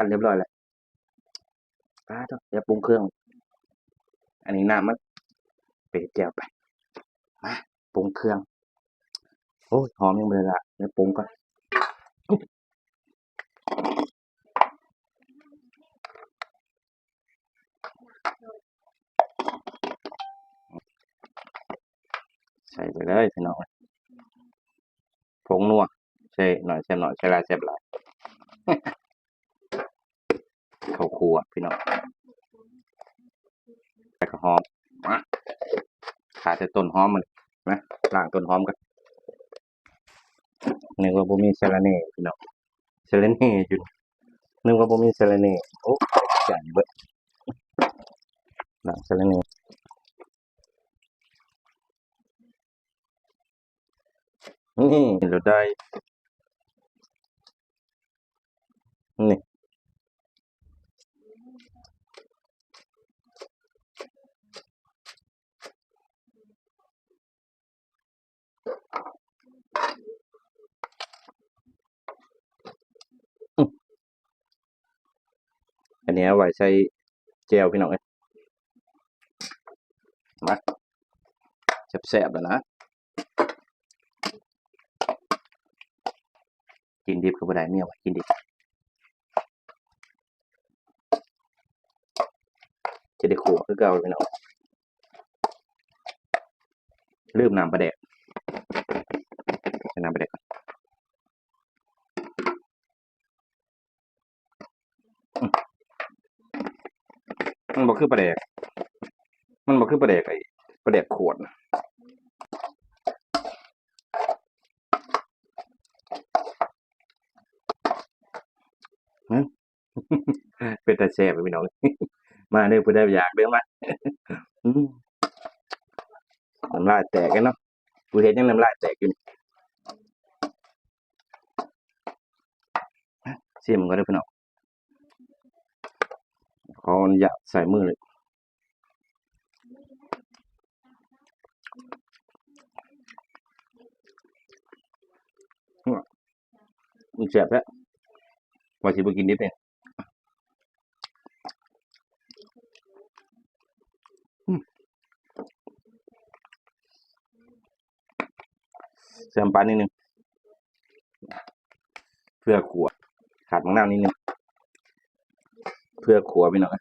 ขั้นเรียบร้อยแล้วอย่าปรุงเครื่องอันนี้น้ำมันไปแจ่วไปมาปรุงเครื่องโอ้ยหอมยังเลยละเดี๋ยวปรุงก่อนใส่ไปเลยพี่น้องผงนัวใช่หน่อยใช่หน่อยใช่ลายแซ่บหลายข้าวคั่วพี่น้องแต่ก็หอมมาขาดแต่ต้นหอมมันนะล้างต้นหอมกันนึกว่าบ่มีสะระแหน่พี่น้องสะระแหน่อยู่นึกว่าบ่มีสะระแหน่โอ้ใจเบิดล้างสะระแหน่นี่เราได้นี่อันนี้เอาไว้ใส่แจ่วพี่น้องเอ้ยมาแซ่บๆแล้วนะกินดิบก็บ่ได้เมียว่ากินดิบจะได้ขัวคือเก่าพี่น้องลืมน้ำปลาแดกใส่น้ำปลาแดกก่อนมันบ่คือปลาแดกมันบ่คือปลาแดกไอ้ปลาแดกขวดนะเป็นตาแซ่บพี่น้องมาเด้อผู้ใดอยากเด้อมาน้ำลายแตกกันเนาะผู้เฮ็ดยังน้ำลายแตกอยู่ชิมก็ได้พี่น้องขออนุญาตใส่มือเลยมันแซ่บแล้วว่าสิบ่กินดิบเนี่ยเสริมปลานิดนึงเพื่อขัวขาดมะนาวนิดนึงเพื่อขัวพี่น้อง